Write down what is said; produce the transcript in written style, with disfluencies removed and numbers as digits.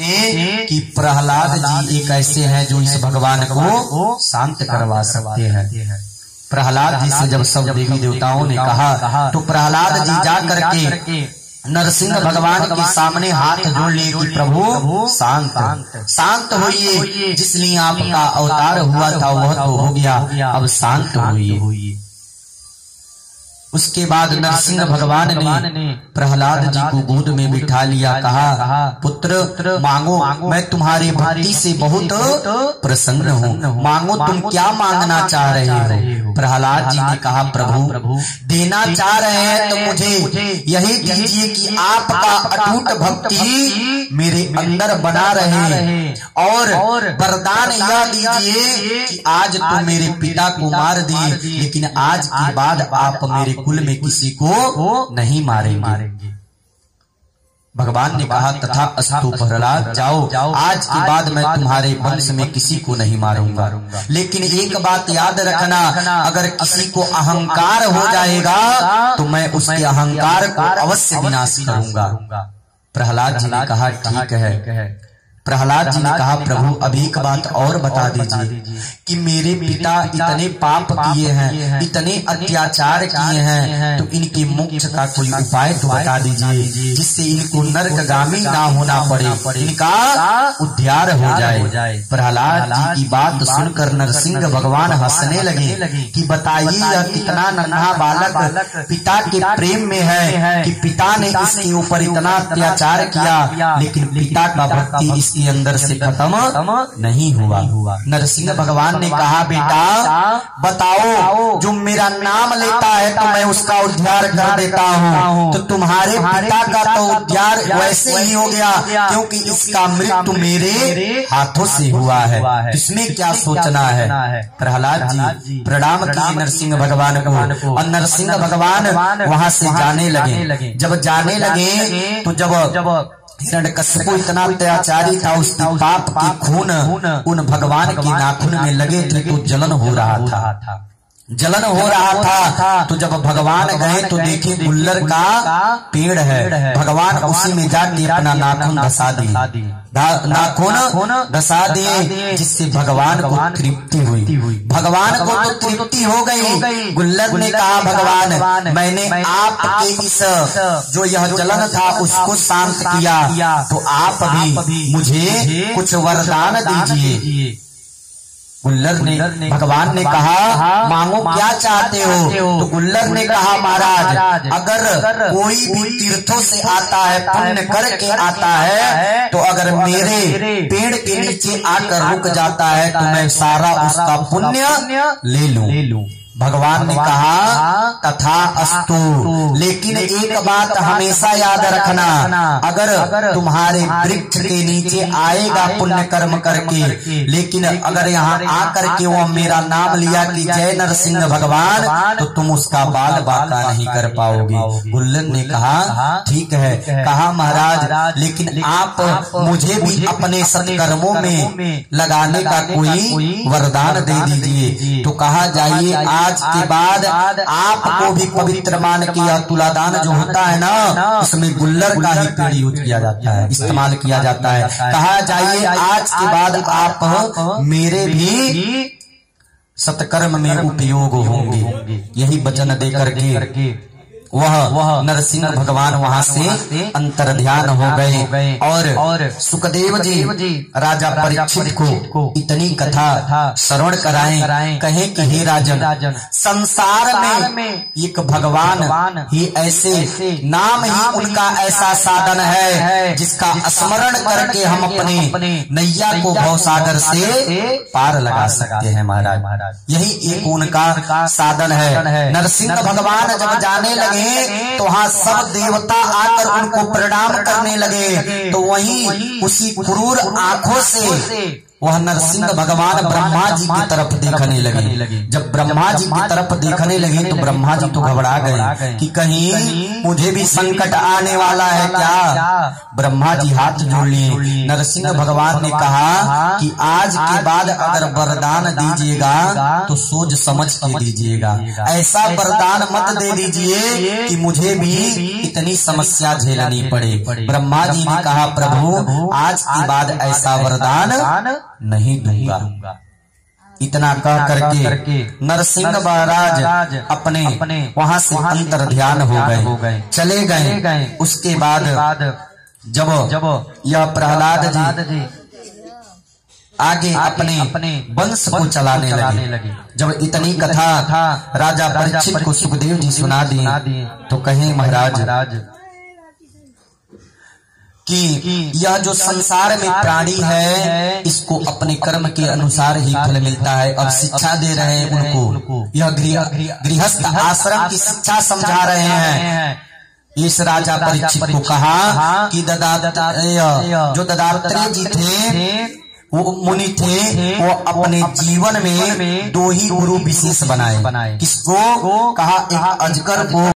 सोचे कि प्रहलाद जी एक ऐसे हैं जो इस भगवान को शांत करवा सकते हैं। प्रहलाद जी से जब सब देवी देवताओं ने कहा तो प्रहलाद जी जा करके नरसिंह भगवान के सामने हाथ जोड़ लिए कि प्रभु शांत होइए, जिसलिए आपका अवतार हुआ था वह तो हो गया, अब शांत होइए। उसके बाद नरसिंह भगवान ने प्रहलाद जी को गोद में बिठा लिया, कहा पुत्र मांगो, मैं तुम्हारी भक्ति से बहुत प्रसन्न हूँ, मांगो तुम क्या मांगना चाह रहे हो। प्रहलाद जी ने कहा प्रभु देना चाह रहे हैं तो मुझे यही दीजिए कि आपका अटूट भक्ति मेरे अंदर बना रहे, और वरदान यह दीजिए कि आज तो मेरे पिता को मार दिए, लेकिन आज के बाद आप मेरे कुल में किसी को नहीं मारेंगे। भगवान ने कहा तथा अस्तु प्रहलाद, जाओ, आज के बाद मैं तुम्हारे वंश में किसी को नहीं मारूंगा, लेकिन एक बात याद रखना, अगर किसी को अहंकार हो जाएगा तो मैं उसके अहंकार को अवश्य विनाश करूंगा। प्रहलाद जी ने कहा ठीक है। प्रहलाद जी ने कहा प्रभु अभी एक बात और बता दीजिए कि मेरे पिता इतने पाप किए हैं, इतने अत्याचार किए हैं, तो इनके मोक्ष का कोई उपाय तो बता दीजिए जिससे इनको नरकगामी ना होना पड़े, इनका उद्धार हो जाए। प्रहलाद जी की बात सुनकर नरसिंह भगवान हंसने लगे कि बताइए यह कितना नन्हा बालक पिता के प्रेम में है कि पिता ने इसके ऊपर इतना अत्याचार किया, लेकिन पिता का भक्ति इसके अंदर से खत्म नहीं हुआ। नरसिंह भगवान ने कहा बेटा बताओ, जो मेरा नाम लेता है तो मैं उसका उद्धार कर देता हूँ, तो तुम्हारे पिता का तो उद्धार वैसे ही हो गया क्योंकि इसका मृत्यु मेरे हाथों से हुआ है, इसमें क्या सोचना है। प्रहलाद जी प्रणाम किए नरसिंह भगवान को, और नरसिंह भगवान वहाँ से जाने लगे। जब जाने लगे तो जब हिरण्यकश्यप इतना अत्याचारी था, उसके पाप की खून उन भगवान के नाखून में लगे थे तो जलन हो रहा था। तो जब भगवान गए तो देखे गुल्लर का पेड़ है, भगवान उसी में जाके अपना नाखून धसा दिए, जिससे भगवान को तृप्ति हुई। भगवान को तो तृप्ति हो गई। गुल्लर ने कहा भगवान मैंने आपके इस जो यह जलन था उसको शांत किया, तो आप भी मुझे कुछ वरदान दीजिए। गुल्लर ने भगवान ने कहा मांगो क्या चाहते हो। तो गुल्लर ने कहा महाराज अगर कोई भी तीर्थों से आता है, पुण्य करके आता है, तो अगर मेरे पेड़ के नीचे आकर रुक जाता है तो मैं सारा उसका पुण्य ले लूं। भगवान ने कहा तथा अस्तु, लेकिन एक बात हमेशा याद रखना, अगर तुम्हारे वृक्ष के नीचे आएगा पुण्य कर्म करके, लेकिन अगर यहाँ आकर के वो मेरा नाम लिया कि जय नरसिंह भगवान, तो तुम उसका बाल बाका नहीं कर पाओगे। गुल्लर ने कहा ठीक है। कहा महाराज लेकिन आप मुझे भी अपने सत्कर्मों में लगाने का कोई वरदान दे दीजिए। तो कहा जाइए आज के बाद आपको भी पवित्र मान किया तुलादान जो होता है ना, उसमें गुल्लर का ही पेड़ यूज किया जाता है, इस्तेमाल किया जाता है। कहा जाइए आज के बाद आप मेरे भी सत्कर्म में उपयोग होंगे। यही वचन दे करके वह नरसिंह भगवान वहाँ से अंतर ध्यान हो गए, और सुखदेव जी राजा परीक्षित को इतनी कथा श्रवण कराएं, कहे कि हे राजन संसार में एक भगवान ही ऐसे नाम ही उनका ऐसा साधन है जिसका स्मरण करके हम अपने नैया को भवसागर से पार लगा सकते हैं। महाराज यही एक उनका साधन है। नरसिंह भगवान जब जाने लगे तो वहाँ सब देवता आकर उनको प्रणाम करने लगे, तो वहीं उसी क्रूर आंखों से वह नरसिंह भगवान ब्रह्मा जी की तरफ देखने लगे। जब ब्रह्मा जी की तरफ देखने लगे तो ब्रह्मा जी तो घबरा गए कि कहीं मुझे भी संकट आने वाला है क्या। ब्रह्मा जी हाथ जोड़ लिए। नरसिंह भगवान ने कहा कि आज के बाद अगर वरदान दीजिएगा तो सोच समझ के दीजिएगा, ऐसा वरदान मत दे दीजिए कि मुझे भी इतनी समस्या झेलनी पड़े। ब्रह्मा जी ने कहा प्रभु आज के बाद ऐसा वरदान नहीं दूंगा। इतना कह करके नरसिंह महाराज अपने वहां से अंतर ध्यान हो गए, चले गए। उसके बाद जब यह प्रहलाद जी आगे अपने वंश को चलाने लगे, जब इतनी कथा राजा परीक्षित को सुखदेव जी सुना दिए तो कहे महाराज कि यह जो संसार में प्राणी है इसको अपने कर्म के अनुसार ही फल मिलता है। अब शिक्षा दे रहे हैं उनको, यह गृहस्थ आश्रम की शिक्षा समझा रहे हैं। इस राजा परीक्षित को कहा कि जो दत्तात्रेय जी थे वो मुनि थे, वो अपने जीवन में 2 ही गुरु विशेष बनाए। किसको? कहा एक अजगर को